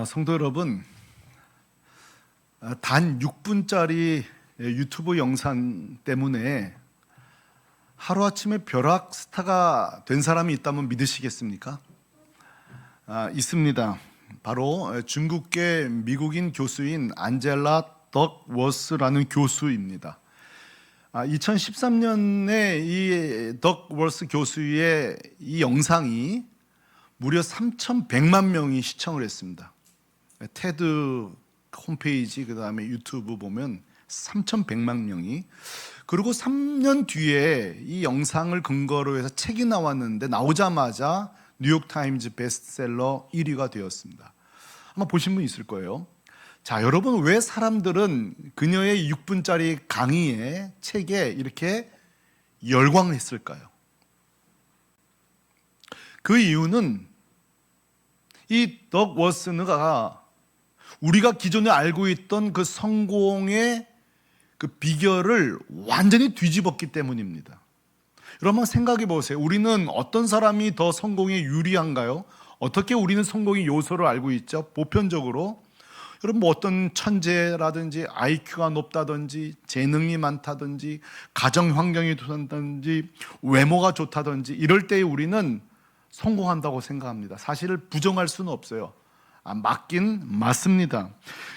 성도 여러분, 단 6분짜리 유튜브 영상 때문에 하루아침에 벼락 스타가 된 사람이 있다면 믿으시겠습니까? 있습니다. 바로 중국계 미국인 교수인 안젤라 덕워스라는 교수입니다. 2013년에 이 덕워스 교수의 이 영상이 무려 3,100만 명이 시청을 했습니다. 테드 홈페이지 그다음에 유튜브 보면 3,100만 명이. 그리고 3년 뒤에 이 영상을 근거로 해서 책이 나왔는데 나오자마자 뉴욕타임즈 베스트셀러 1위가 되었습니다. 아마 보신 분 있을 거예요. 자, 여러분, 왜 사람들은 그녀의 6분짜리 강의에 책에 이렇게 열광을 했을까요? 그 이유는 이 덕워스가 우리가 기존에 알고 있던 그 성공의 그 비결을 완전히 뒤집었기 때문입니다. 여러분 생각해 보세요. 우리는 어떤 사람이 더 성공에 유리한가요? 어떻게 우리는 성공의 요소를 알고 있죠? 보편적으로 여러분 어떤 천재라든지 IQ가 높다든지 재능이 많다든지 가정 환경이 좋다든지 외모가 좋다든지 이럴 때 우리는 성공한다고 생각합니다. 사실을 부정할 수는 없어요. 맞긴 맞습니다.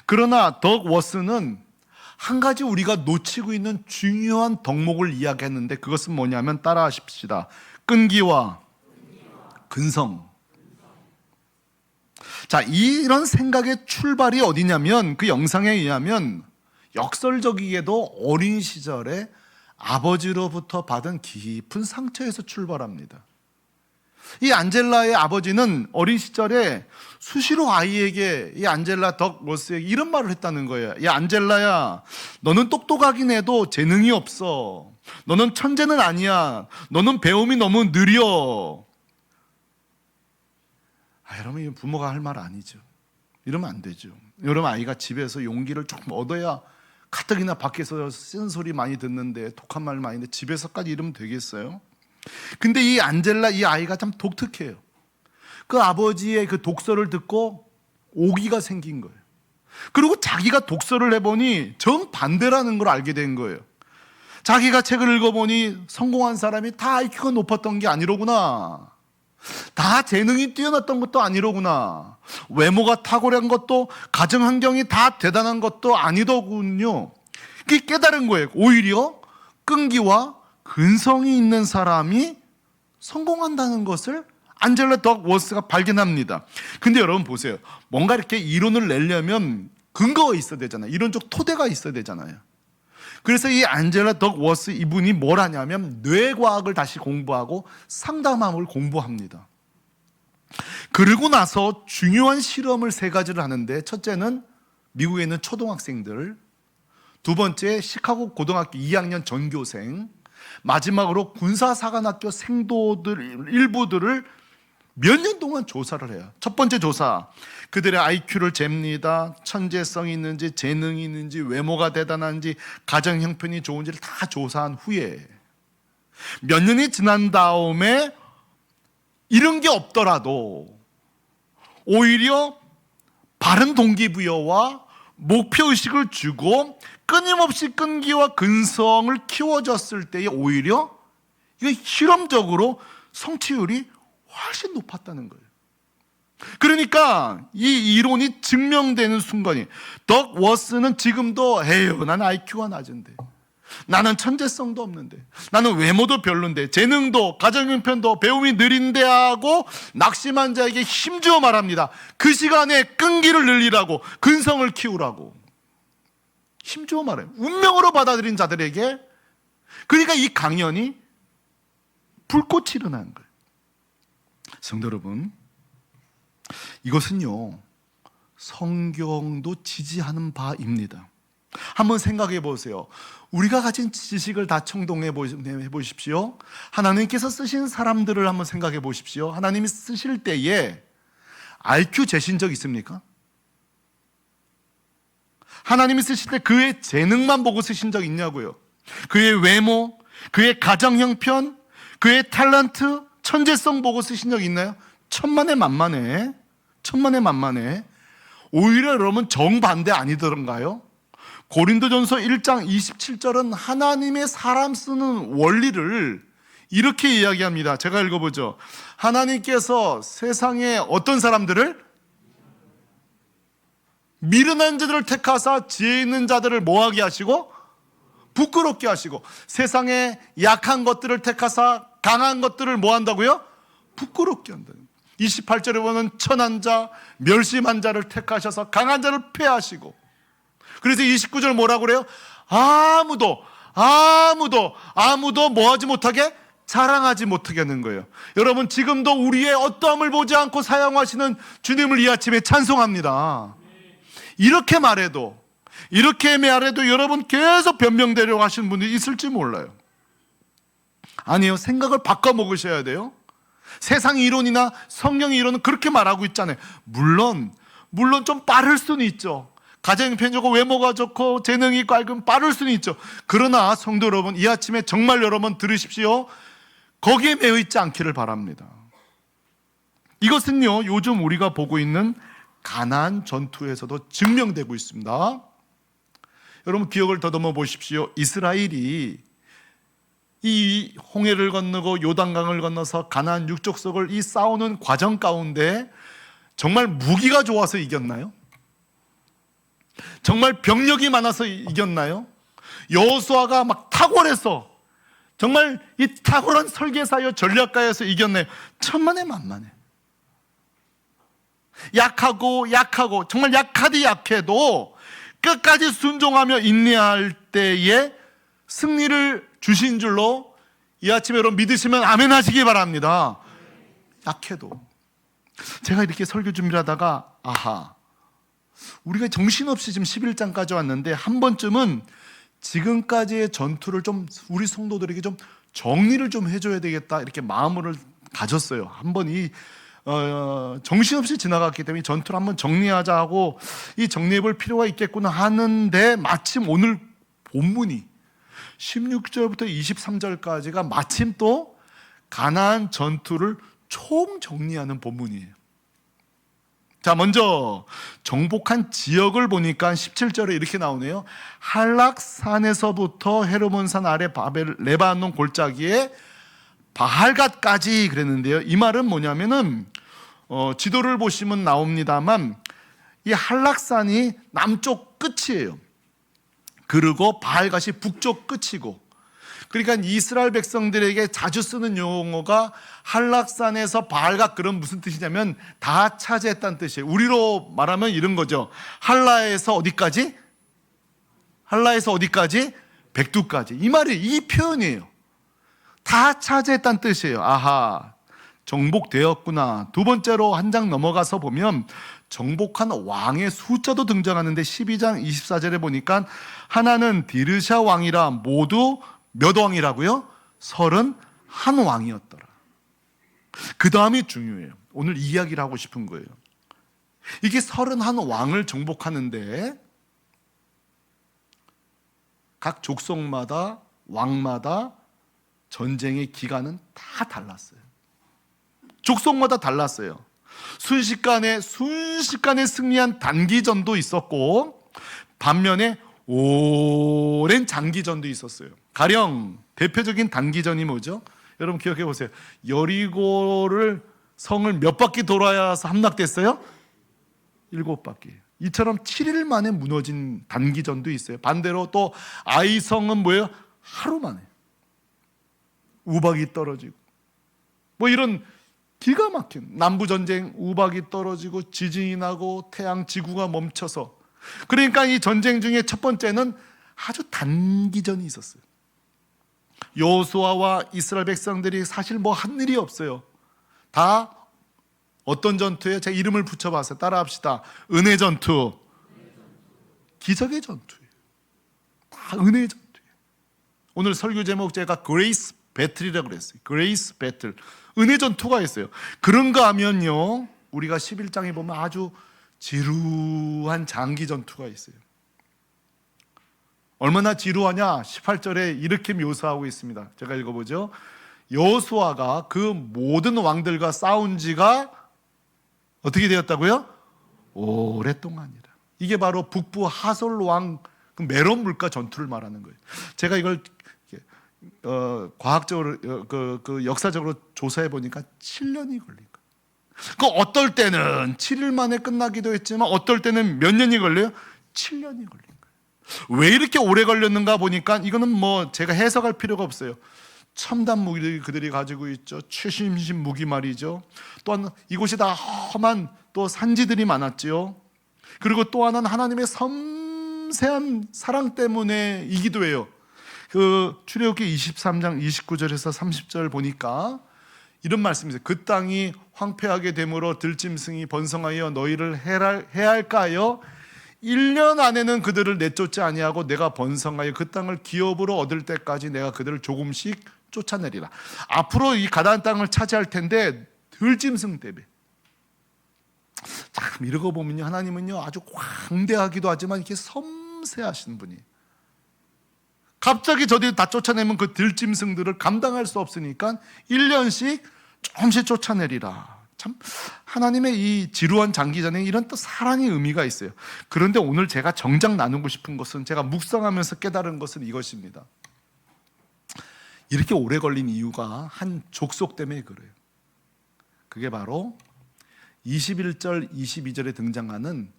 그러나 덕워스는 한 가지 우리가 놓치고 있는 중요한 덕목을 이야기했는데 그것은 뭐냐면 따라하십시다. 끈기와 근성. 자, 이런 생각의 출발이 어디냐면 그 영상에 의하면 역설적이게도 어린 시절에 아버지로부터 받은 깊은 상처에서 출발합니다. 이 안젤라의 아버지는 어린 시절에 수시로 아이에게 이 안젤라 덕워스에게 이런 말을 했다는 거예요. 야, 안젤라야, 너는 똑똑하긴 해도 재능이 없어. 너는 천재는 아니야. 너는 배움이 너무 느려. 여러분, 이건 부모가 할 말 아니죠. 이러면 안 되죠. 여러분, 아이가 집에서 용기를 조금 얻어야 가뜩이나 밖에서 쓴 소리 많이 듣는데 독한 말 많이 듣는데 집에서까지 이러면 되겠어요? 근데 이 안젤라, 이 아이가 참 독특해요. 그 아버지의 그 독서를 듣고 오기가 생긴 거예요. 그리고 자기가 독서를 해보니 정반대라는 걸 알게 된 거예요. 자기가 책을 읽어보니 성공한 사람이 다 IQ가 높았던 게 아니로구나. 다 재능이 뛰어났던 것도 아니로구나. 외모가 탁월한 것도 가정 환경이 다 대단한 것도 아니더군요. 그게 깨달은 거예요. 오히려 끈기와 근성이 있는 사람이 성공한다는 것을 안젤라 덕워스가 발견합니다. 근데 여러분 보세요. 뭔가 이렇게 이론을 내려면 근거가 있어야 되잖아요. 이론적 토대가 있어야 되잖아요. 그래서 이 안젤라 덕워스 이분이 뭘 하냐면 뇌과학을 다시 공부하고 상담함을 공부합니다. 그리고 나서 중요한 실험을 3가지를 하는데 첫째는 미국에 있는 초등학생들, 두 번째 시카고 고등학교 2학년 전교생, 마지막으로 군사사관학교 생도들 일부들을 몇 년 동안 조사를 해요. 첫 번째 조사, 그들의 IQ를 잽니다. 천재성이 있는지, 재능이 있는지, 외모가 대단한지, 가정 형편이 좋은지를 다 조사한 후에 몇 년이 지난 다음에 이런 게 없더라도 오히려 바른 동기부여와 목표의식을 주고 끊임없이 끈기와 근성을 키워줬을 때에 오히려 이게 실험적으로 성취율이 훨씬 높았다는 거예요. 그러니까 이 이론이 증명되는 순간이 덕워스는 지금도 에휴, 난 IQ가 낮은데, 나는 천재성도 없는데, 나는 외모도 별론데, 재능도 가정 형편도 배움이 느린데 하고 낙심한 자에게 힘주어 말합니다. 그 시간에 끈기를 늘리라고, 근성을 키우라고 힘주어 말해요. 운명으로 받아들인 자들에게. 그러니까 이 강연이 불꽃이 일어난 거예요. 성도 여러분, 이것은요 성경도 지지하는 바입니다. 한번 생각해 보세요. 우리가 가진 지식을 다 총동해 보십시오. 하나님께서 쓰신 사람들을 한번 생각해 보십시오. 하나님이 쓰실 때에 IQ 재신 적 있습니까? 하나님이 쓰실 때 그의 재능만 보고 쓰신 적 있냐고요. 그의 외모, 그의 가정 형편, 그의 탤런트, 천재성 보고 쓰신 적 있나요? 천만에 만만해. 오히려 여러분 정반대 아니더런가요? 고린도전서 1장 27절은 하나님의 사람 쓰는 원리를 이렇게 이야기합니다. 제가 읽어보죠. 하나님께서 세상에 어떤 사람들을? 미련한 자들을 택하사 지혜 있는 자들을 뭐하게 하시고? 부끄럽게 하시고, 세상에 약한 것들을 택하사 강한 것들을 뭐 한다고요? 부끄럽게 한다는. 28절에 보면 천한 자, 멸심한 자를 택하셔서 강한 자를 패하시고, 그래서 29절 뭐라고 그래요? 아무도 뭐하지 못하게? 자랑하지 못하게 하는 거예요. 여러분, 지금도 우리의 어떠함을 보지 않고 사용하시는 주님을 이 아침에 찬송합니다. 이렇게 말해도 여러분 계속 변명되려고 하시는 분들이 있을지 몰라요. 아니에요. 생각을 바꿔 먹으셔야 돼요. 세상 이론이나 성경 이론은 그렇게 말하고 있잖아요. 물론 좀 빠를 수는 있죠. 가정이 편하고 외모가 좋고 재능이 있고 알면 빠를 수는 있죠. 그러나 성도 여러분, 이 아침에 정말 여러분 들으십시오. 거기에 매여 있지 않기를 바랍니다. 이것은요, 요즘 우리가 보고 있는 가나안 전투에서도 증명되고 있습니다. 여러분 기억을 더듬어 보십시오. 이스라엘이 이 홍해를 건너고 요단강을 건너서 가나안 육족석을 이 싸우는 과정 가운데 정말 무기가 좋아서 이겼나요? 정말 병력이 많아서 이겼나요? 여호수아가 막 탁월해서, 정말 이 탁월한 설계사여 전략가여서 이겼나요? 천만에 만만해. 약하고 정말 약하디 약해도 끝까지 순종하며 인내할 때에 승리를 주신 줄로 이 아침에 여러분 믿으시면 아멘 하시기 바랍니다. 약해도. 제가 이렇게 설교 준비를 하다가 우리가 정신없이 지금 11장까지 왔는데 한 번쯤은 지금까지의 전투를 좀 우리 성도들에게 좀 정리를 좀 해줘야 되겠다, 이렇게 마음을 가졌어요. 한번 정신없이 지나갔기 때문에 전투를 한번 정리하자 하고 이 정리해 볼 필요가 있겠구나 하는데, 마침 오늘 본문이 16절부터 23절까지가 마침 또 가나안 전투를 총정리하는 본문이에요. 자, 먼저 정복한 지역을 보니까 17절에 이렇게 나오네요. 한락산에서부터 헤르몬산 아래 바벨 레바논 골짜기에 바할갓까지 그랬는데요. 이 말은 뭐냐면은 지도를 보시면 나옵니다만 이 한락산이 남쪽 끝이에요. 그리고 바할갓이 북쪽 끝이고, 그러니까 이스라엘 백성들에게 자주 쓰는 용어가 한락산에서 바할갓, 그런 무슨 뜻이냐면 다 차지했다는 뜻이에요. 우리로 말하면 이런 거죠. 한라에서 어디까지? 백두까지. 이 말이, 이 표현이에요. 다 차지했다는 뜻이에요. 정복되었구나. 두 번째로 한 장 넘어가서 보면 정복한 왕의 숫자도 등장하는데 12장 24절에 보니까 하나는 디르샤 왕이라 모두 몇 왕이라고요? 31왕이었더라. 그 다음이 중요해요. 오늘 이야기를 하고 싶은 거예요. 이게 31왕을 정복하는데 각 족속마다 왕마다 전쟁의 기간은 다 달랐어요. 족속마다 달랐어요. 순식간에 승리한 단기전도 있었고, 반면에 오랜 장기전도 있었어요. 가령 대표적인 단기전이 뭐죠? 여러분 기억해 보세요. 여리고를 성을 몇 바퀴 돌아야 함락됐어요? 7바퀴. 이처럼 7일 만에 무너진 단기전도 있어요. 반대로 또 아이성은 뭐예요? 하루 만에 우박이 떨어지고, 뭐 이런 기가 막힌 남부전쟁, 우박이 떨어지고 지진이 나고 태양 지구가 멈춰서. 그러니까 이 전쟁 중에 첫 번째는 아주 단기전이 있었어요. 여호수아와 이스라엘 백성들이 사실 뭐 한 일이 없어요. 다 어떤 전투에 제가 이름을 붙여봤어요. 따라합시다. 은혜 전투. 기적의 전투예요. 다 은혜 전투예요. 오늘 설교 제목 제가 그레이스 배틀이라고 그랬어요. 그레이스 배틀. 은혜 전투가 있어요. 그런가 하면요, 우리가 11장에 보면 아주 지루한 장기 전투가 있어요. 얼마나 지루하냐? 18절에 이렇게 묘사하고 있습니다. 제가 읽어보죠. 여호수아가 그 모든 왕들과 싸운 지가 어떻게 되었다고요? 오랫동안이라. 이게 바로 북부 하솔 왕 메론 물가 전투를 말하는 거예요. 제가 이걸 과학적으로 역사적으로 조사해 보니까 7년이 걸린 거예요. 그 어떨 때는 7일 만에 끝나기도 했지만 어떨 때는 몇 년이 걸려요? 7년이 걸린 거예요. 왜 이렇게 오래 걸렸는가 보니까 이거는 뭐 제가 해석할 필요가 없어요. 첨단 무기 그들이 가지고 있죠. 최신식 무기 말이죠. 또한 이곳이 다 험한 또 산지들이 많았지요. 그리고 또 하나는 하나님의 섬세한 사랑 때문에이기도 해요. 그 출애굽기 23장 29절에서 30절 보니까 이런 말씀이 있어요. 그 땅이 황폐하게 되므로 들짐승이 번성하여 너희를 해할까 하여 1년 안에는 그들을 내쫓지 아니하고 내가 번성하여 그 땅을 기업으로 얻을 때까지 내가 그들을 조금씩 쫓아내리라. 앞으로 이 가나안 땅을 차지할 텐데 들짐승 때문에. 참 이러고 보면요, 하나님은요 아주 광대하기도 하지만 이렇게 섬세하신 분이. 갑자기 저들이 다 쫓아내면 그 들짐승들을 감당할 수 없으니까 1년씩 조금씩 쫓아내리라. 참 하나님의 이 지루한 장기전에 이런 또 사랑의 의미가 있어요. 그런데 오늘 제가 정작 나누고 싶은 것은, 제가 묵상하면서 깨달은 것은 이것입니다. 이렇게 오래 걸린 이유가 한 족속 때문에 그래요. 그게 바로 21절 22절에 등장하는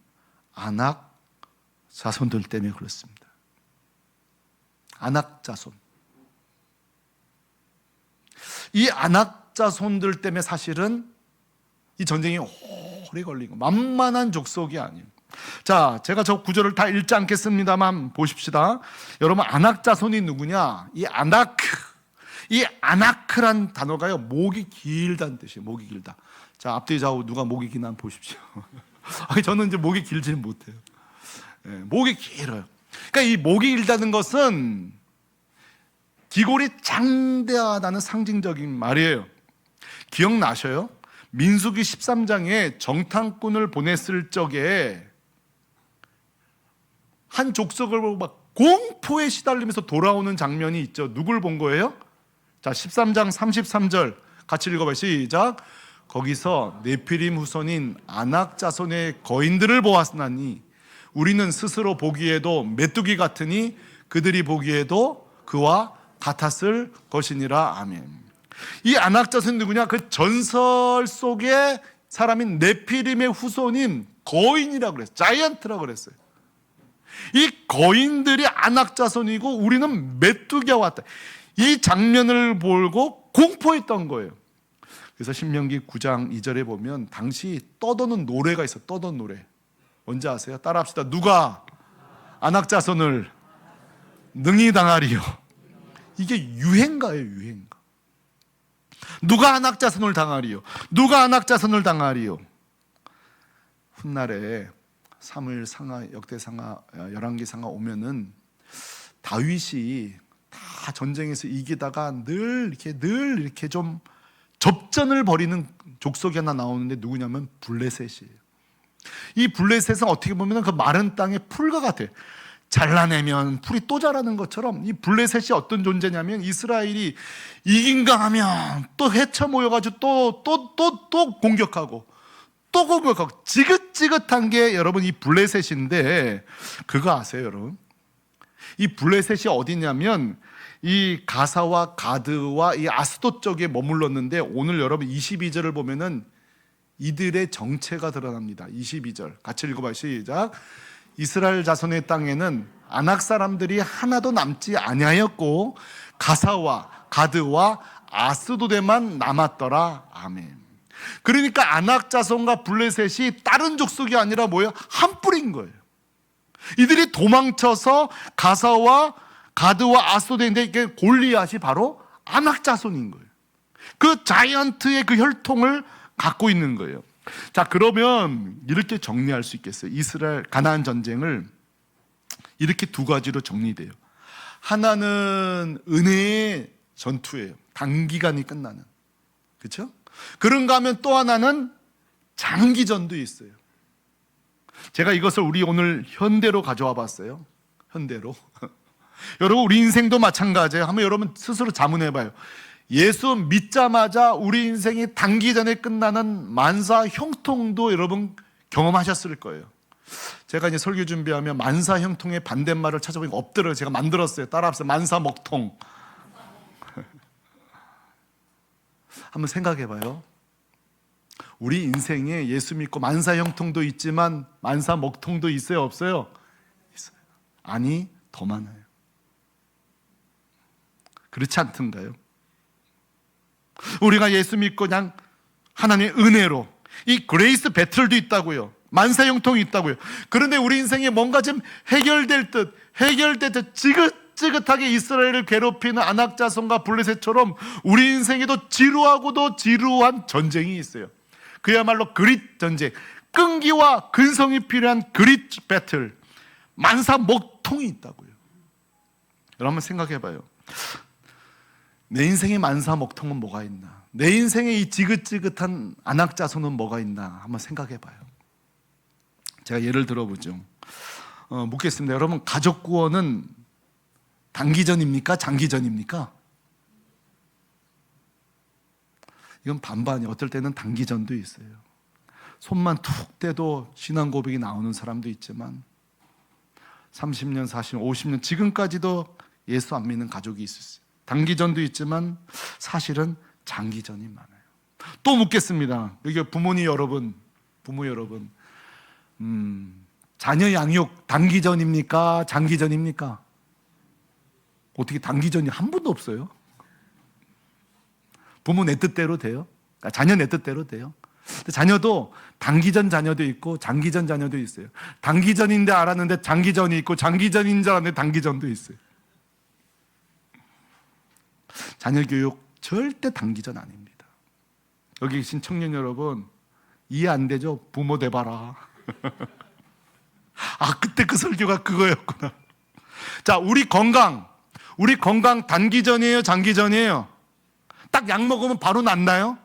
아낙 자손들 때문에 그렇습니다. 아낙 자손. 이 아낙 자손들 때문에 사실은 이 전쟁이 오래 걸리고 만만한 족속이 아니에요. 자, 제가 저 구절을 다 읽지 않겠습니다만 보십시다. 여러분, 아낙 자손이 누구냐? 이 아나크란 단어가요, 목이 길다는 뜻이에요. 목이 길다. 자, 앞뒤 좌우 누가 목이 기나 한번 보십시오. 저는 이제 목이 길지는 못해요. 네, 목이 길어요. 그러니까 이 목이 길다는 것은 기골이 장대하다는 상징적인 말이에요. 기억나셔요? 민수기 13장에 정탐꾼을 보냈을 적에 한 족속을 막 공포에 시달리면서 돌아오는 장면이 있죠. 누굴 본 거예요? 자, 13장 33절 같이 읽어봐요. 시작. 거기서 네피림 후손인 아낙 자손의 거인들을 보았으니 우리는 스스로 보기에도 메뚜기 같으니 그들이 보기에도 그와 같았을 것이니라. 아멘. 이 아낙 자손이 누구냐? 그 전설 속의 사람인 네피림의 후손인 거인이라고 그랬어요. 자이언트라고 그랬어요. 이 거인들이 아낙 자손이고 우리는 메뚜기와 같다. 이 장면을 보고 공포했던 거예요. 그래서 신명기 9장 2절에 보면 당시 떠도는 노래가 있어요. 떠도는 노래. 뭔지 아세요? 따라합시다. 누가 아낙 자손을 능히 당하리요. 이게 유행가예요. 유행가. 누가 아낙 자손을 당하리요. 누가 아낙 자손을 당하리요. 훗날에 사무엘 상하, 역대상하, 열왕기상하 오면은 다윗이 다 전쟁에서 이기다가 늘 이렇게 좀 접전을 벌이는 족속이 하나 나오는데 누구냐면 블레셋이에요. 이 블레셋은 어떻게 보면 그 마른 땅의 풀과 같아요. 잘라내면 풀이 또 자라는 것처럼 이 블레셋이 어떤 존재냐면 이스라엘이 이긴가 하면 또 헤쳐 모여가지고 또 공격하고 또 공격하고 지긋지긋한 게 여러분 이 블레셋인데, 그거 아세요 여러분? 이 블레셋이 어디냐면 이 가사와 가드와 이 아스돗 쪽에 머물렀는데 오늘 여러분 22절을 보면은 이들의 정체가 드러납니다. 22절 같이 읽어봐요. 시작. 이스라엘 자손의 땅에는 아낙 사람들이 하나도 남지 아니하였고 가사와 가드와 아스돗에만 남았더라. 아멘. 그러니까 아낙 자손과 블레셋이 다른 족속이 아니라 뭐예요? 한 뿌리인 거예요. 이들이 도망쳐서 가사와 가드와 아스돗에 있는데 이게 골리앗이 바로 아낙 자손인 거예요. 그 자이언트의 그 혈통을 갖고 있는 거예요. 자, 그러면 이렇게 정리할 수 있겠어요. 이스라엘 가나안 전쟁을 이렇게 두 가지로 정리돼요. 하나는 은혜의 전투예요. 단기간이 끝나는. 그렇죠? 그런가 하면 또 하나는 장기전도 있어요. 제가 이것을 우리 오늘 현대로 가져와 봤어요. 현대로. 여러분, 우리 인생도 마찬가지예요. 한번 여러분 스스로 자문해 봐요. 예수 믿자마자 우리 인생이 단기전에 끝나는 만사 형통도 여러분 경험하셨을 거예요. 제가 이제 설교 준비하면 만사형통의 반대말을 찾아보니까 없더라고요. 제가 만들었어요. 따라합시다. 만사먹통. 한번 생각해봐요. 우리 인생에 예수 믿고 만사형통도 있지만 만사먹통도 있어요? 없어요? 있어요. 아니, 더 많아요. 그렇지 않던가요? 우리가 예수 믿고 그냥 하나님의 은혜로 이 그레이스 배틀도 있다고요. 만사형통이 있다고요. 그런데 우리 인생에 뭔가 좀 해결될 듯 지긋지긋하게 이스라엘을 괴롭히는 안악자손과 블레셋처럼 우리 인생에도 지루하고도 지루한 전쟁이 있어요. 그야말로 그릿 전쟁, 끈기와 근성이 필요한 그릿 배틀, 만사먹통이 있다고요. 여러분 생각해봐요. 내 인생의 만사먹통은 뭐가 있나? 내 인생의 이 지긋지긋한 안악자손은 뭐가 있나? 한번 생각해봐요. 제가 예를 들어보죠. 묻겠습니다. 여러분, 가족 구원은 단기전입니까? 장기전입니까? 이건 반반이. 어떨 때는 단기전도 있어요. 손만 툭 떼도 신앙 고백이 나오는 사람도 있지만 30년, 40년, 50년 지금까지도 예수 안 믿는 가족이 있었어요. 단기전도 있지만 사실은 장기전이 많아요. 또 묻겠습니다. 여기 부모 여러분, 자녀 양육 단기전입니까? 장기전입니까? 어떻게 단기전이 한 번도 없어요? 부모 내 뜻대로 돼요? 자녀 내 뜻대로 돼요? 자녀도 단기전 자녀도 있고 장기전 자녀도 있어요. 단기전인데 알았는데 장기전이 있고 장기전인 줄 알았는데 단기전도 있어요. 자녀 교육 절대 단기전 아닙니다. 여기 계신 청년 여러분, 이해 안 되죠? 부모 돼봐라. 아, 그때 그 설교가 그거였구나. 자, 우리 건강 단기전이에요? 장기전이에요? 딱 약 먹으면 바로 낫나요?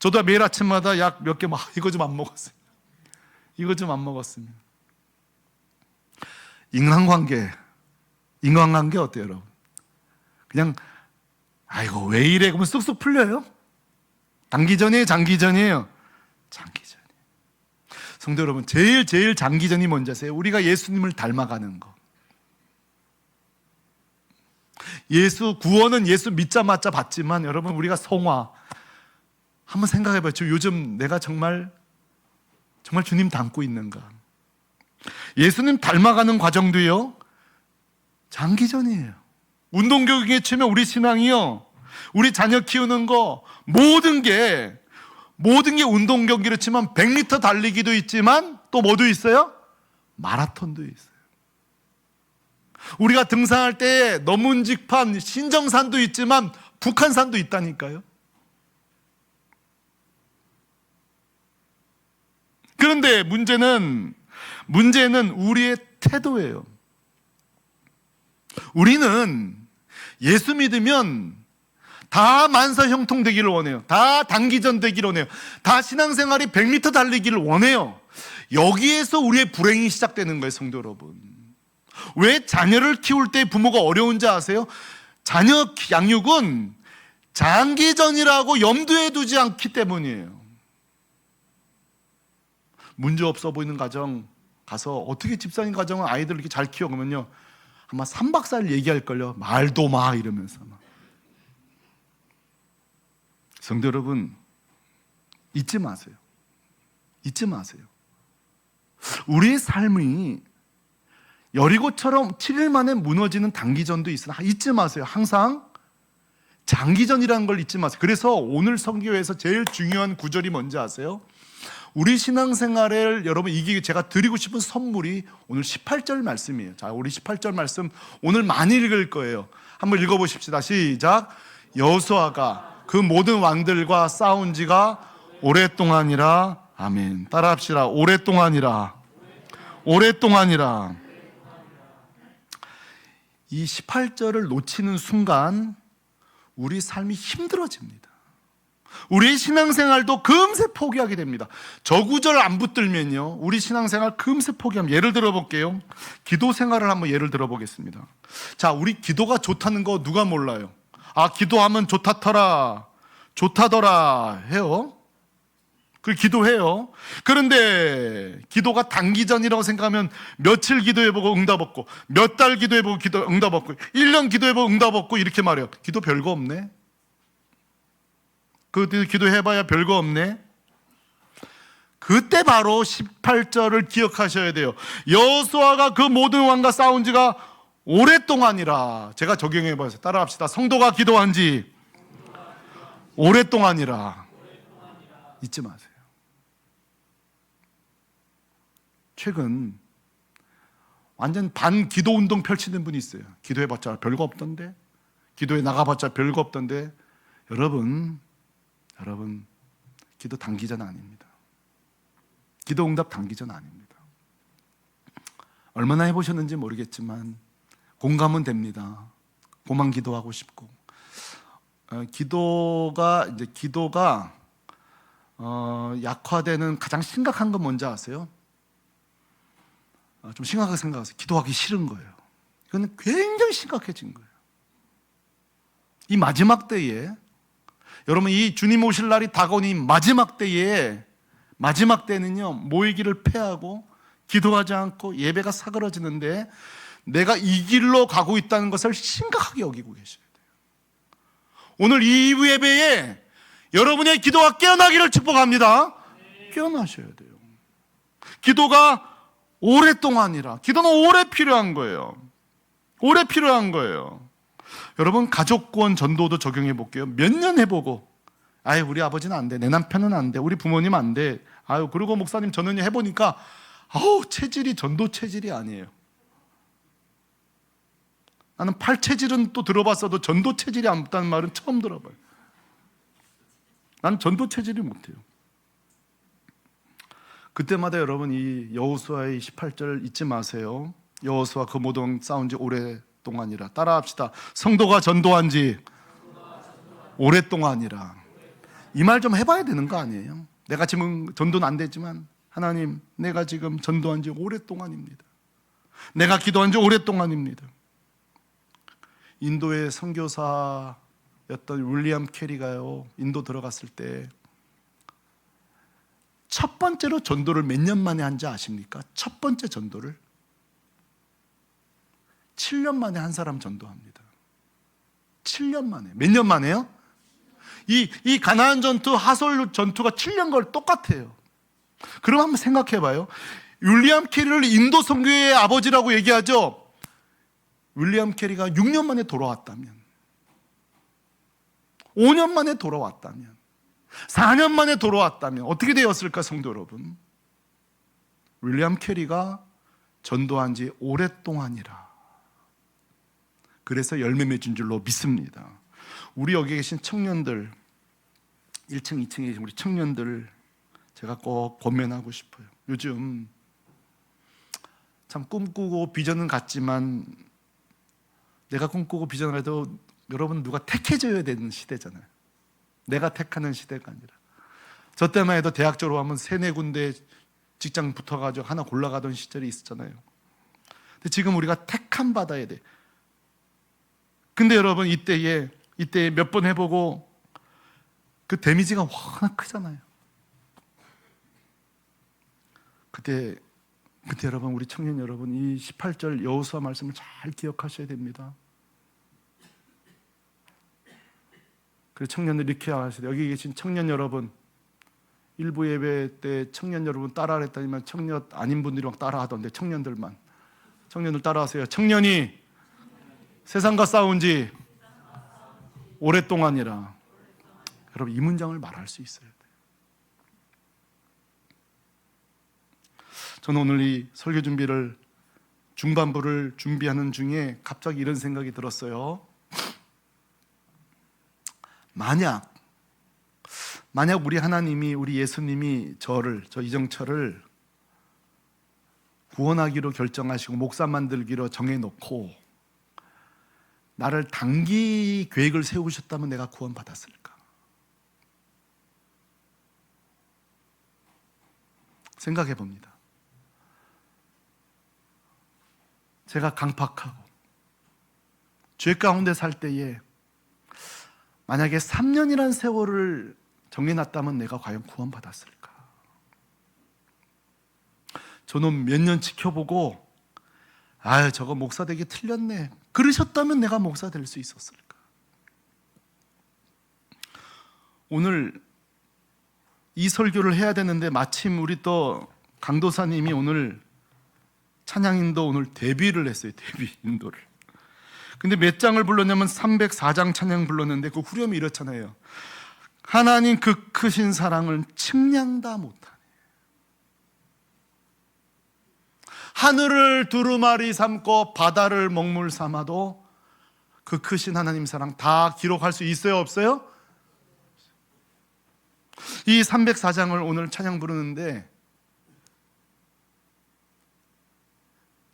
저도 매일 아침마다 약 몇 개 이거 좀 안 먹었어요. 이거 좀 안 먹었으면. 인간관계 어때요, 여러분? 그냥 아이고 왜 이래? 그러면 쑥쑥 풀려요? 단기전이에요? 장기전이에요? 장기전이에요. 성도 여러분, 제일 장기전이 뭔지 아세요? 우리가 예수님을 닮아가는 거. 구원은 예수 믿자마자 받지만 여러분, 우리가 성화 한번 생각해봐요. 요즘 내가 정말 주님 닮고 있는가? 예수님 닮아가는 과정도요 장기전이에요. 운동경기에 치면 우리 신앙이요, 우리 자녀 키우는 거 모든 게 운동경기로 치면 100m 달리기도 있지만 또 뭐도 있어요? 마라톤도 있어요. 우리가 등산할 때 너문직판 신정산도 있지만 북한산도 있다니까요. 그런데 문제는 우리의 태도예요. 우리는 예수 믿으면 다 만사형통 되기를 원해요. 다 단기전 되기를 원해요. 다 신앙생활이 100m 달리기를 원해요. 여기에서 우리의 불행이 시작되는 거예요, 성도 여러분. 왜 자녀를 키울 때 부모가 어려운지 아세요? 자녀 양육은 장기전이라고 염두에 두지 않기 때문이에요. 문제 없어 보이는 가정 가서 어떻게 집사님 가정은 아이들 이렇게 잘 키워보면요, 아마 3박 4일 얘기할걸요. 말도 마 이러면서. 성도 여러분, 잊지 마세요. 우리의 삶이 여리고처럼 7일 만에 무너지는 단기전도 있으나 잊지 마세요. 항상 장기전이라는 걸 잊지 마세요. 그래서 오늘 성경에서 제일 중요한 구절이 뭔지 아세요? 우리 신앙생활을 여러분, 이게 제가 드리고 싶은 선물이 오늘 18절 말씀이에요. 자, 우리 18절 말씀 오늘 많이 읽을 거예요. 한번 읽어보십시다. 시작. 여호수아가 그 모든 왕들과 싸운 지가 오랫동안이라. 아멘. 따라합시다. 오랫동안이라. 이 18절을 놓치는 순간 우리 삶이 힘들어집니다. 우리의 신앙생활도 금세 포기하게 됩니다. 저 구절 안 붙들면요, 우리 신앙생활 금세 포기합니다. 예를 들어볼게요. 기도 생활을 한번 예를 들어보겠습니다. 자, 우리 기도가 좋다는 거 누가 몰라요? 아, 기도하면 좋다더라 해요. 그걸 기도해요. 그런데 기도가 단기전이라고 생각하면 며칠 기도해보고 응답 없고, 몇 달 기도해보고 응답 없고, 1년 기도해보고 응답 없고, 이렇게 말해요. 기도 별거 없네. 그 기도해봐야 별거 없네. 그때 바로 18절을 기억하셔야 돼요. 여호수아가 그 모든 왕과 싸운 지가 오랫동안이라. 제가 적용해봐서 따라합시다. 성도가 기도한 지 오랫동안이라. 잊지 마세요. 최근 완전 반기도 운동 펼치는 분이 있어요. 기도해봤자 별거 없던데, 기도에 나가봤자 별거 없던데. 여러분 기도 단기전 아닙니다. 기도 응답 단기전 아닙니다. 얼마나 해보셨는지 모르겠지만 공감은 됩니다. 고만 기도하고 싶고, 기도가 약화되는 가장 심각한 건 뭔지 아세요? 좀 심각하게 생각하세요. 기도하기 싫은 거예요. 이건 굉장히 심각해진 거예요. 이 마지막 때에, 여러분, 이 주님 오실 날이 다가오니 마지막 때는요, 모이기를 패하고 기도하지 않고 예배가 사그러지는데, 내가 이 길로 가고 있다는 것을 심각하게 여기고 계셔야 돼요. 오늘 이 예배에 여러분의 기도가 깨어나기를 축복합니다. 깨어나셔야 돼요. 기도가 오랫동안이라. 기도는 오래 필요한 거예요. 오래 필요한 거예요. 여러분, 가족 구원 전도도 적용해 볼게요. 몇 년 해보고, 아유, 우리 아버지는 안 돼, 내 남편은 안 돼, 우리 부모님 안 돼, 아유, 그리고 목사님 저는 해보니까 체질이 전도 체질이 아니에요. 나는 팔 체질은 또 들어봤어도 전도 체질이 없다는 말은 처음 들어봐요. 난 전도 체질이 못해요. 그때마다 여러분, 이 여호수아의 18절 잊지 마세요. 여호수아 그 모든 싸운 지 오랫동안이라. 따라합시다. 성도가 전도한 지 오랫동안이라. 이 말 좀 해봐야 되는 거 아니에요? 내가 지금 전도는 안 되지만, 하나님, 내가 지금 전도한 지 오랫동안입니다. 내가 기도한 지 오랫동안입니다. 인도의 선교사였던 윌리엄 캐리가요, 인도 들어갔을 때 첫 번째로 전도를 몇 년 만에 한지 아십니까? 첫 번째 전도를 7년 만에 한 사람 전도합니다. 7년 만에. 몇 년 만에요? 이 가나안 전투, 하솔 전투가 7년 걸 똑같아요. 그럼 한번 생각해 봐요. 윌리엄 캐리를 인도 선교의 아버지라고 얘기하죠. 윌리엄 캐리가 6년 만에 돌아왔다면, 5년 만에 돌아왔다면, 4년 만에 돌아왔다면 어떻게 되었을까, 성도 여러분? 윌리엄 캐리가 전도한 지 오랫동안이라. 그래서 열매 맺은 줄로 믿습니다. 우리 여기 계신 청년들, 1층, 2층에 계신 우리 청년들, 제가 꼭 권면하고 싶어요. 요즘 참 꿈꾸고 비전은 같지만, 내가 꿈꾸고 비전을 해도 여러분, 누가 택해줘야 되는 시대잖아요. 내가 택하는 시대가 아니라. 저 때만 해도 대학 졸업하면 3-4군데 직장 붙어가지고 하나 골라가던 시절이 있었잖아요. 근데 지금 우리가 택함 받아야 돼. 근데 여러분, 이때에 몇 번 해보고 그 데미지가 워낙 크잖아요. 그때 여러분, 우리 청년 여러분, 이 18절 여호수아 말씀을 잘 기억하셔야 됩니다. 그래서 청년들 이렇게 하셔야 돼요. 여기 계신 청년 여러분, 일부 예배 때 청년 여러분 따라하라 했더니만 청년 아닌 분들이 막 따라하던데, 청년들 따라하세요. 청년이 세상과 싸운 지 오랫동안이라. 여러분, 이 문장을 말할 수 있어야 돼요. 저는 오늘 이 설교 준비를, 중반부를 준비하는 중에 갑자기 이런 생각이 들었어요. 만약 우리 하나님이, 우리 예수님이 저 이정철을 구원하기로 결정하시고 목사 만들기로 정해놓고 나를 단기 계획을 세우셨다면 내가 구원받았을까? 생각해 봅니다. 제가 강팍하고 죄 가운데 살 때에 만약에 3년이라는 세월을 정해놨다면 내가 과연 구원받았을까? 저는 몇 년 지켜보고 아유 저거 목사 되기 틀렸네 그러셨다면 내가 목사 될 수 있었을까? 오늘 이 설교를 해야 되는데 마침 우리 또 강도사님이 오늘 찬양인도 오늘 데뷔를 했어요. 데뷔 인도를. 근데 몇 장을 불렀냐면 304장 찬양 불렀는데 그 후렴이 이렇잖아요. 하나님 그 크신 사랑을 측량다 못하네. 하늘을 두루마리 삼고 바다를 먹물 삼아도 그 크신 하나님 사랑 다 기록할 수 있어요? 없어요? 이 304장을 오늘 찬양 부르는데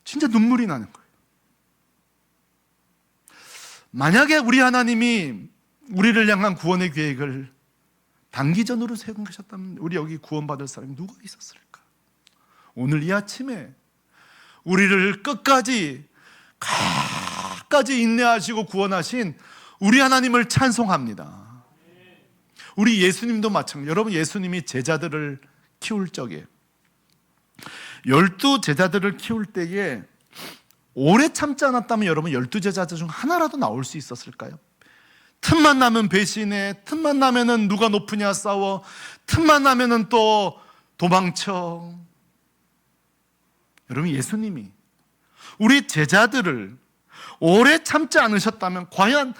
진짜 눈물이 나는 거예요. 만약에 우리 하나님이 우리를 향한 구원의 계획을 단기전으로 세우셨다면 우리 여기 구원받을 사람이 누가 있었을까? 오늘 이 아침에 우리를 끝까지 인내하시고 구원하신 우리 하나님을 찬송합니다. 우리 예수님도 마찬가지예요. 여러분 예수님이 제자들을 키울 적에 12제자들을 키울 때에 오래 참지 않았다면 여러분 12제자들 중 하나라도 나올 수 있었을까요? 틈만 나면 배신해, 틈만 나면은 누가 높으냐 싸워, 틈만 나면은 또 도망쳐. 여러분 예수님이 우리 제자들을 오래 참지 않으셨다면 과연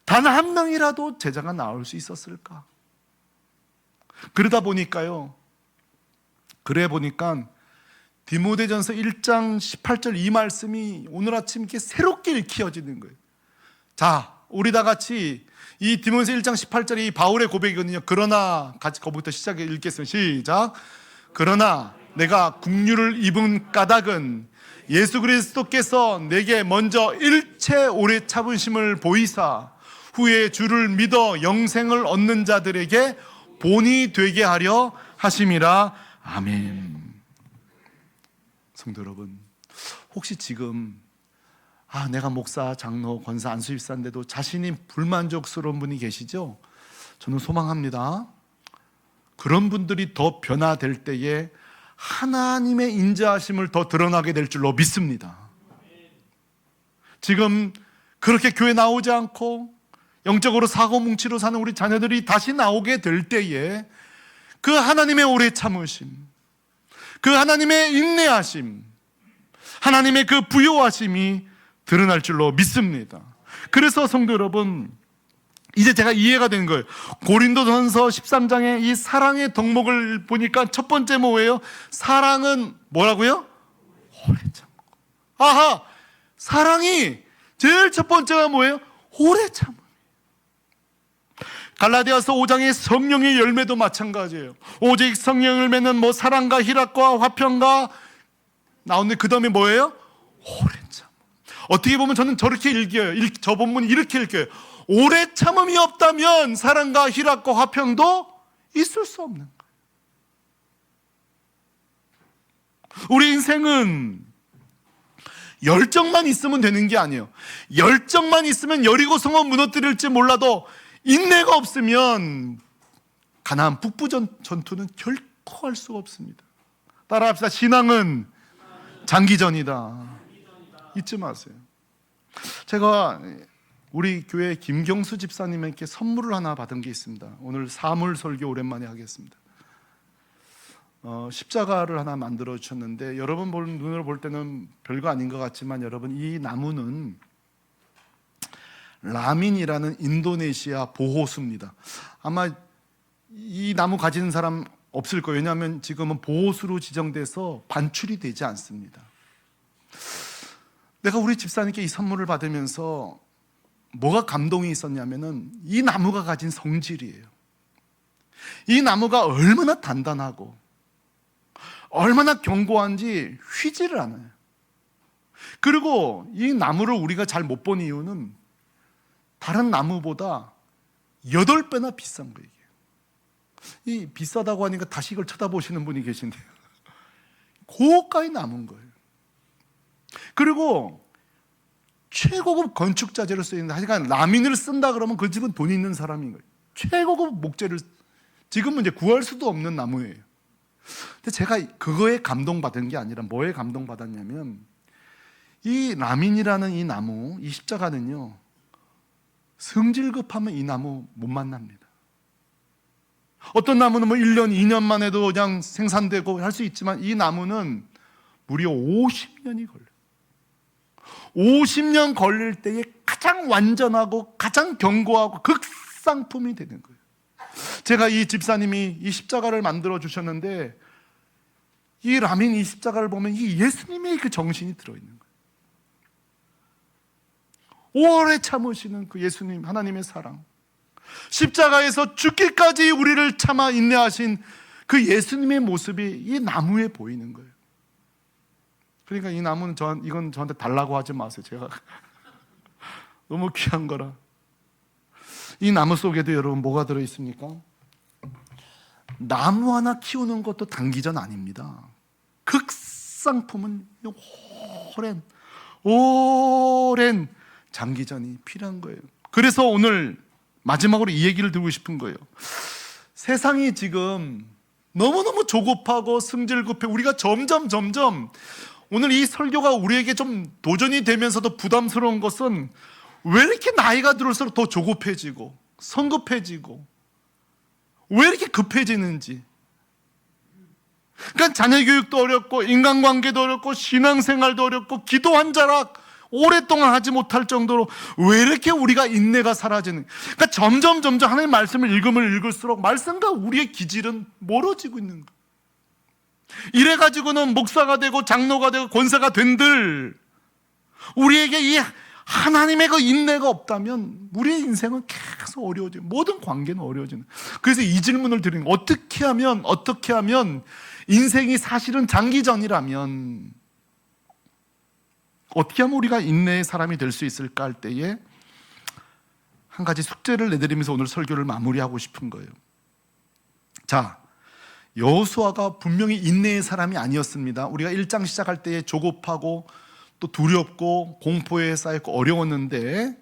단 한 명이라도 제자가 나올 수 있었을까? 그러다 보니까요, 그래 보니까 디모데전서 1장 18절 이 말씀이 오늘 아침 이렇게 새롭게 읽혀지는 거예요. 자, 우리 다 같이 이 디모데전서 1장 18절이 이 바울의 고백이거든요. 그러나 같이 거부터 시작해 읽겠습니다. 시작. 그러나 내가 국류를 입은 까닭은 예수 그리스도께서 내게 먼저 일체 오래 참으심을 보이사 후에 주를 믿어 영생을 얻는 자들에게 본이 되게 하려 하심이라. 아멘. 성도 여러분, 혹시 지금 내가 목사, 장로, 권사, 안수집사인데도 자신이 불만족스러운 분이 계시죠? 저는 소망합니다. 그런 분들이 더 변화될 때에 하나님의 인자하심을 더 드러나게 될 줄로 믿습니다. 지금 그렇게 교회 나오지 않고 영적으로 사고뭉치로 사는 우리 자녀들이 다시 나오게 될 때에 그 하나님의 오래 참으심, 그 하나님의 인내하심, 하나님의 그 부요하심이 드러날 줄로 믿습니다. 그래서 성도 여러분, 이제 제가 이해가 된 거예요. 고린도전서 13장의 이 사랑의 덕목을 보니까 첫 번째 뭐예요? 사랑은 뭐라고요? 오래 참고. 아하! 사랑이 제일 첫 번째가 뭐예요? 오래 참음. 갈라디아서 5장의 성령의 열매도 마찬가지예요. 오직 성령 열매는 뭐 사랑과 희락과 화평과 나오는데 그 다음에 뭐예요? 오래 참. 어떻게 보면 저는 저렇게 읽어요. 저 본문 이렇게 읽어요. 오래 참음이 없다면 사랑과 희락과 화평도 있을 수 없는 거예요. 우리 인생은 열정만 있으면 되는 게 아니에요. 열정만 있으면 여리고 성읍 무너뜨릴지 몰라도 인내가 없으면 가나안 북부 전투는 결코 할 수가 없습니다. 따라합시다. 신앙은 장기전이다. 잊지 마세요. 제가 우리 교회 김경수 집사님에게 선물을 하나 받은 게 있습니다. 오늘 사물 설교 오랜만에 하겠습니다. 십자가를 하나 만들어 주셨는데 여러분 눈으로 볼 때는 별거 아닌 것 같지만 여러분, 이 나무는 라민이라는 인도네시아 보호수입니다. 아마 이 나무 가지는 사람 없을 거예요. 왜냐하면 지금은 보호수로 지정돼서 반출이 되지 않습니다. 내가 우리 집사님께 이 선물을 받으면서 뭐가 감동이 있었냐면은 이 나무가 가진 성질이에요. 이 나무가 얼마나 단단하고 얼마나 견고한지 휘지를 않아요. 그리고 이 나무를 우리가 잘 못 본 이유는 다른 나무보다 8배나 비싼 거예요. 이 비싸다고 하니까 다시 이걸 쳐다보시는 분이 계신데요. 고가의 나무인 거예요. 그리고 최고급 건축 자재로 쓰이는데, 하여간 라민을 쓴다 그러면 그 집은 돈 있는 사람인 거예요. 최고급 목재를 지금은 이제 구할 수도 없는 나무예요. 근데 제가 그거에 감동받은 게 아니라 뭐에 감동받았냐면, 이 라민이라는 이 나무, 이 십자가는요, 성질 급하면 이 나무 못 만납니다. 어떤 나무는 뭐 1년, 2년만 해도 그냥 생산되고 할 수 있지만, 이 나무는 무려 50년이 걸려요. 50년 걸릴 때에 가장 완전하고 가장 견고하고 극상품이 되는 거예요. 제가 이 집사님이 이 십자가를 만들어 주셨는데, 이 라민 이 십자가를 보면 이 예수님의 그 정신이 들어있는 거예요. 오래 참으시는 그 예수님, 하나님의 사랑, 십자가에서 죽기까지 우리를 참아 인내하신 그 예수님의 모습이 이 나무에 보이는 거예요. 그러니까 이 나무는 이건 저한테 달라고 하지 마세요. 제가 너무 귀한 거라. 이 나무 속에도 여러분 뭐가 들어있습니까? 나무 하나 키우는 것도 단기전 아닙니다. 극상품은 오랜 장기전이 필요한 거예요. 그래서 오늘 마지막으로 이 얘기를 드리고 싶은 거예요. 세상이 지금 너무너무 조급하고 승질급해. 우리가 점점 오늘 이 설교가 우리에게 좀 도전이 되면서도 부담스러운 것은, 왜 이렇게 나이가 들을수록 더 조급해지고 성급해지고 왜 이렇게 급해지는지. 그러니까 자녀 교육도 어렵고 인간관계도 어렵고 신앙생활도 어렵고 기도 한 자락 오랫동안 하지 못할 정도로 왜 이렇게 우리가 인내가 사라지는. 그러니까 점점 하나님의 말씀을 읽으면 읽을수록 말씀과 우리의 기질은 멀어지고 있는 거예요. 이래가지고는 목사가 되고 장로가 되고 권사가 된들 우리에게 이 하나님의 그 인내가 없다면 우리의 인생은 계속 어려워져요. 모든 관계는 어려워지는. 그래서 이 질문을 드리는 거예요. 어떻게 하면 인생이 사실은 장기전이라면 어떻게 하면 우리가 인내의 사람이 될 수 있을까 할 때에 한 가지 숙제를 내드리면서 오늘 설교를 마무리하고 싶은 거예요. 자, 여호수아가 분명히 인내의 사람이 아니었습니다. 우리가 1장 시작할 때에 조급하고 또 두렵고 공포에 쌓였고 어려웠는데,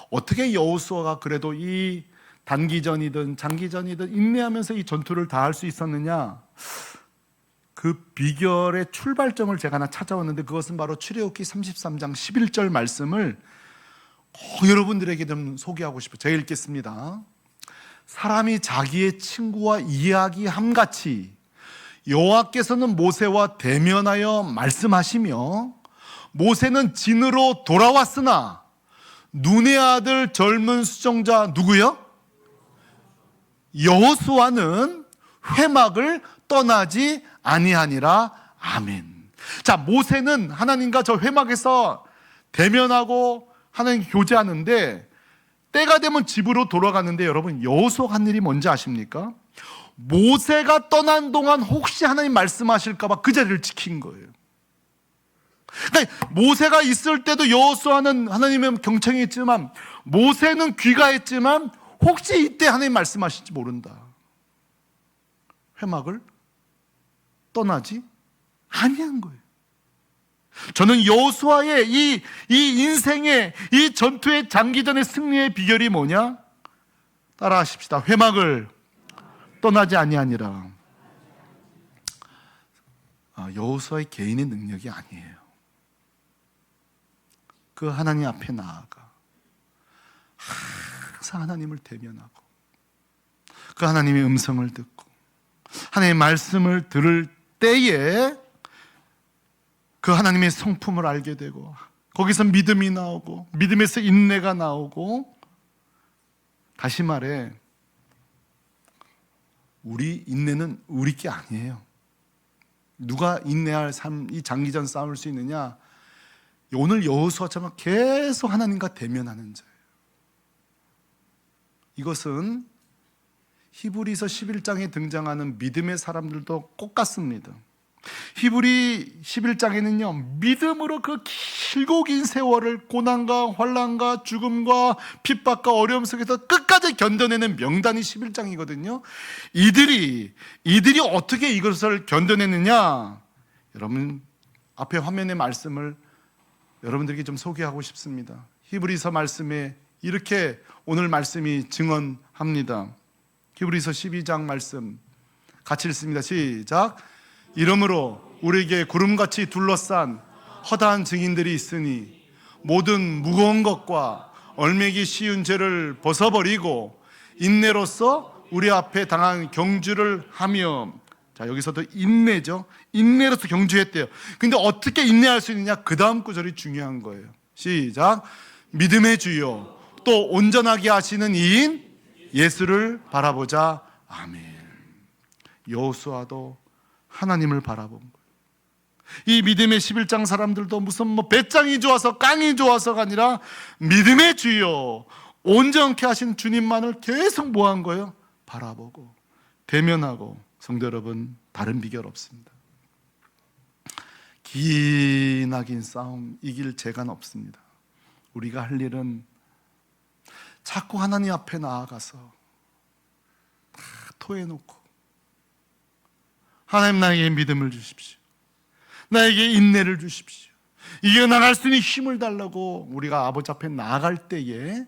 어떻게 여호수아가 그래도 이 단기전이든 장기전이든 인내하면서 이 전투를 다 할 수 있었느냐? 그 비결의 출발점을 제가 하나 찾아왔는데, 그것은 바로 출애굽기 33장 11절 말씀을 여러분들에게 좀 소개하고 싶어요. 제가 읽겠습니다. 사람이 자기의 친구와 이야기함같이 여호와께서는 모세와 대면하여 말씀하시며, 모세는 진으로 돌아왔으나 눈의 아들 젊은 수종자 누구요? 여호수아는 회막을 떠나지 아니하니라. 아멘. 자, 모세는 하나님과 저 회막에서 대면하고 하나님 교제하는데, 때가 되면 집으로 돌아가는데, 여러분 여호수아가 한 일이 뭔지 아십니까? 모세가 떠난 동안 혹시 하나님 말씀하실까 봐 그 자리를 지킨 거예요. 그러니까 모세가 있을 때도 여호수아는 하나님의 경청이 있지만, 모세는 귀가했지만 혹시 이때 하나님 말씀하실지 모른다. 회막을 떠나지 아니한 거예요. 저는 여호수아의 이 인생의 이 전투의 장기전의 승리의 비결이 뭐냐? 따라하십시다. 회막을 떠나지 아니하니라. 여호수아의 개인의 능력이 아니에요. 그 하나님 앞에 나아가 항상 하나님을 대면하고 그 하나님의 음성을 듣고 하나님의 말씀을 들을 때에 그 하나님의 성품을 알게 되고, 거기서 믿음이 나오고 믿음에서 인내가 나오고, 다시 말해 우리 인내는 우리 게 아니에요. 누가 인내할 삶, 이 장기전 싸울 수 있느냐? 오늘 여호수아처럼 계속 하나님과 대면하는 자예요. 이것은 히브리서 11장에 등장하는 믿음의 사람들도 똑같습니다. 히브리 11장에는요, 믿음으로 그 길고 긴 세월을 고난과 환난과 죽음과 핍박과 어려움 속에서 끝까지 견뎌내는 명단이 11장이거든요. 이들이 어떻게 이것을 견뎌내느냐? 여러분 앞에 화면의 말씀을 여러분들에게 좀 소개하고 싶습니다. 히브리서 말씀에 이렇게 오늘 말씀이 증언합니다. 히브리서 12장 말씀 같이 읽습니다. 시작. 이러므로 우리에게 구름같이 둘러싼 허다한 증인들이 있으니 모든 무거운 것과 얼매기 쉬운 죄를 벗어버리고 인내로서 우리 앞에 당한 경주를 하며, 자, 여기서도 인내죠. 인내로서 경주했대요. 근데 어떻게 인내할 수 있느냐? 그 다음 구절이 중요한 거예요. 시작. 믿음의 주요 또 온전하게 하시는 이인 예수를 바라보자. 아멘. 여호수아도 하나님을 바라본 거예요. 이 믿음의 11장 사람들도 무슨 배짱이 좋아서 깡이 좋아서가 아니라 믿음의 주요 온전케 하신 주님만을 계속 뭐 한 거예요? 바라보고 대면하고. 성도 여러분, 다른 비결 없습니다. 기나긴 싸움 이길 재간 없습니다. 우리가 할 일은 자꾸 하나님 앞에 나아가서 다 토해놓고, 하나님 나에게 믿음을 주십시오, 나에게 인내를 주십시오, 이겨나갈 수 있는 힘을 달라고 우리가 아버지 앞에 나아갈 때에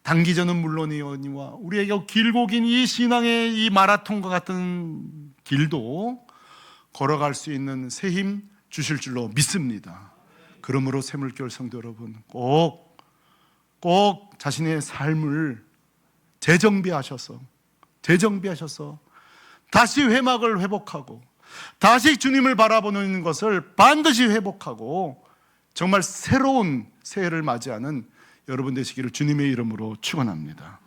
단기전은 물론이거니와 우리에게 길고 긴 이 신앙의 이 마라톤과 같은 길도 걸어갈 수 있는 새 힘 주실 줄로 믿습니다. 그러므로 샘물교회 성도 여러분, 꼭 자신의 삶을 재정비하셔서 다시 회막을 회복하고 다시 주님을 바라보는 것을 반드시 회복하고 정말 새로운 새해를 맞이하는 여러분 되시기를 주님의 이름으로 축원합니다.